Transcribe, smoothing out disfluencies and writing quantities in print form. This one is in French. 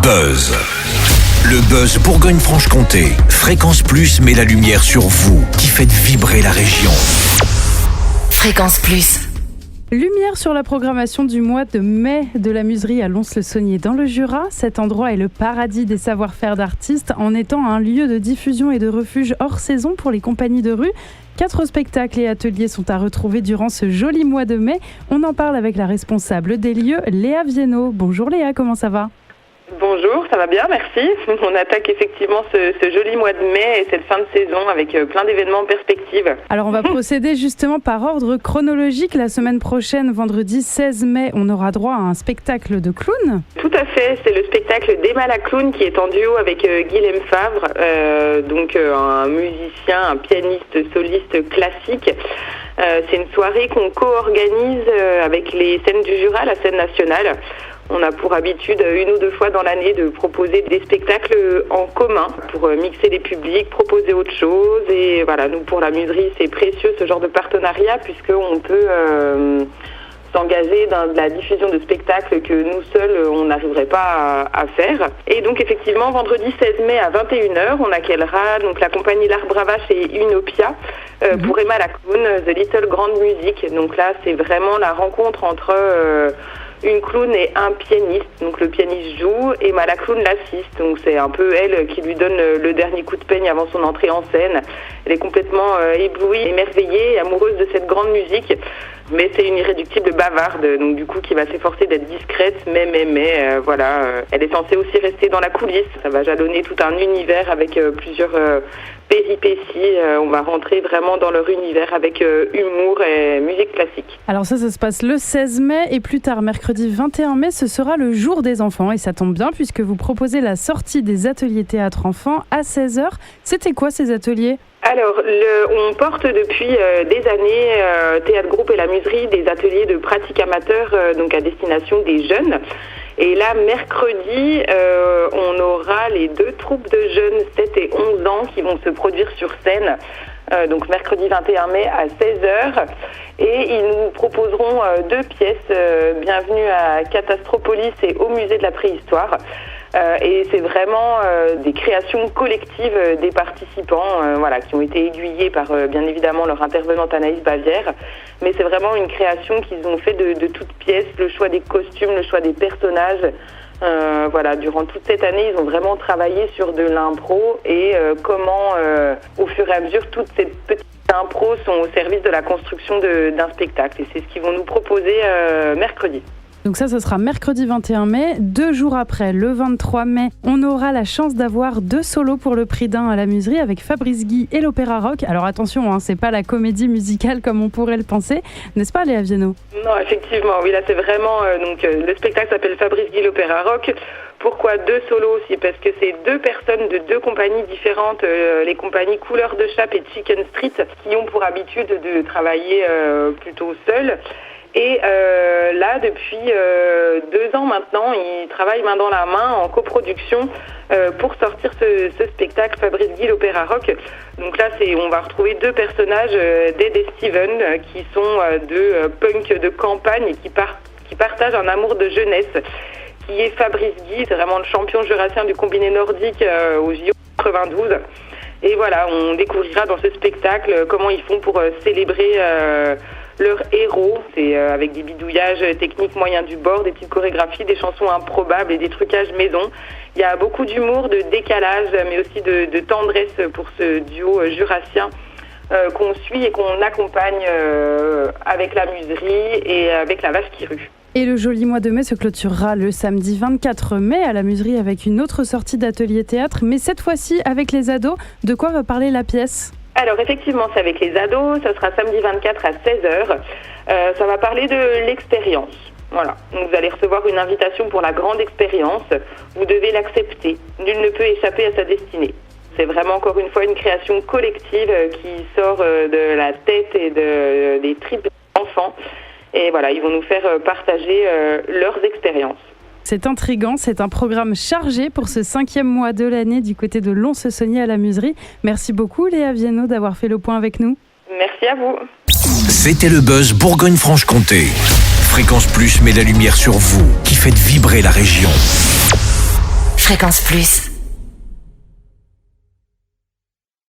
Buzz. Le Buzz Bourgogne-Franche-Comté. Fréquence Plus met la lumière sur vous, qui faites vibrer la région. Fréquence Plus. Lumière sur la programmation du mois de mai de la Muserie à Lons-le-Saunier dans le Jura. Cet endroit est le paradis des savoir-faire d'artistes en étant un lieu de diffusion et de refuge hors saison pour les compagnies de rue. 4 spectacles et ateliers sont à retrouver durant ce joli mois de mai. On en parle avec la responsable des lieux, Léa Viennot. Bonjour Léa, comment ça va ? Bonjour, ça va bien, merci. On attaque effectivement ce joli mois de mai et cette fin de saison avec plein d'événements en perspective. Alors on va procéder justement par ordre chronologique. La semaine prochaine, vendredi 16 mai, on aura droit à un spectacle de clown. Tout à fait, c'est le spectacle d'Emma la clown qui est en duo avec Guilhem Favre, un musicien, un pianiste soliste classique. C'est une soirée qu'on co-organise avec les scènes du Jura, la scène nationale. On a pour habitude, 1 ou 2 fois dans l'année, de proposer des spectacles en commun pour mixer les publics, proposer autre chose. Et voilà, nous, pour la muserie, c'est précieux ce genre de partenariat puisqu'on peut s'engager dans la diffusion de spectacles que nous seuls, on n'arriverait pas à faire. Et donc, effectivement, vendredi 16 mai à 21h, on accueillera donc la compagnie L'Art Bravache et Unopia pour Emma la clown, The Little Grand Music. Donc là, c'est vraiment la rencontre entre une clown et un pianiste. Donc le pianiste joue, Emma la clown l'assiste. Donc c'est un peu elle qui lui donne le dernier coup de peigne avant son entrée en scène. Elle est complètement éblouie, émerveillée et amoureuse de cette grande musique. Mais c'est une irréductible bavarde, donc du coup qui va s'efforcer d'être discrète, mais voilà, elle est censée aussi rester dans la coulisse. Ça va jalonner tout un univers avec plusieurs péripéties. On va rentrer vraiment dans leur univers avec humour et musique classique. Alors ça se passe le 16 mai et plus tard, mercredi 21 mai, ce sera le jour des enfants. Et ça tombe bien puisque vous proposez la sortie des ateliers théâtre enfants à 16h. C'était quoi ces ateliers ? Alors, on porte depuis des années, Théâtre Groupe et la Muserie, des ateliers de pratique amateur donc à destination des jeunes. Et là, mercredi, on aura les 2 troupes de jeunes 7 et 11 ans qui vont se produire sur scène. Donc mercredi 21 mai à 16h. Et ils nous proposeront 2 pièces, Bienvenue à Catastropolis et Au Musée de la Préhistoire. Et c'est vraiment des créations collectives des participants qui ont été aiguillés par bien évidemment leur intervenante Anaïs Bavière. Mais c'est vraiment une création qu'ils ont fait de toutes pièces, le choix des costumes, le choix des personnages. Durant toute cette année, ils ont vraiment travaillé sur de l'impro et comment, au fur et à mesure, toutes ces petites impros sont au service de la construction d'un spectacle. Et c'est ce qu'ils vont nous proposer mercredi. Donc ça sera mercredi 21 mai. 2 jours après, le 23 mai, on aura la chance d'avoir 2 solos pour le prix d'un à la Muserie avec Fabrice Guy et l'Opéra Rock. Alors attention, c'est pas la comédie musicale comme on pourrait le penser, n'est-ce pas Léa Viennot ? Non, effectivement, oui, là c'est vraiment... le spectacle s'appelle Fabrice Guy, l'Opéra Rock. Pourquoi 2 solos aussi ? Parce que c'est 2 personnes de 2 compagnies différentes, les compagnies Couleur de Chape et Chicken Street, qui ont pour habitude de travailler plutôt seules. Et là, depuis 2 ans maintenant, ils travaillent main dans la main en coproduction pour sortir ce spectacle Fabrice Guy, l'Opéra Rock. Donc là, on va retrouver 2 personnages d'Ed et Steven qui sont 2 punks de campagne et qui partagent un amour de jeunesse, qui est Fabrice Guy. C'est vraiment le champion jurassien du combiné nordique au JO 92. Et voilà, on découvrira dans ce spectacle comment ils font pour célébrer leur héros. C'est avec des bidouillages techniques moyens du bord, des petites chorégraphies, des chansons improbables et des trucages maison. Il y a beaucoup d'humour, de décalage, mais aussi de tendresse pour ce duo jurassien qu'on suit et qu'on accompagne avec la muserie et avec la vache qui rue. Et le joli mois de mai se clôturera le samedi 24 mai à la Muserie avec une autre sortie d'atelier théâtre, mais cette fois-ci avec les ados. De quoi va parler la pièce ? Alors effectivement, c'est avec les ados, ça sera samedi 24 à 16h. Ça va parler de l'expérience. Voilà, donc vous allez recevoir une invitation pour la grande expérience. Vous devez l'accepter. Nul ne peut échapper à sa destinée. C'est vraiment encore une fois une création collective qui sort de la tête et des tripes des enfants. Et voilà, ils vont nous faire partager leurs expériences. C'est intriguant, c'est un programme chargé pour ce 5e mois de l'année du côté de Lons-le-Saunier à la Muserie. Merci beaucoup Léa Viennot d'avoir fait le point avec nous. Merci à vous. C'était le Buzz Bourgogne-Franche-Comté. Fréquence Plus met la lumière sur vous, qui faites vibrer la région. Fréquence Plus.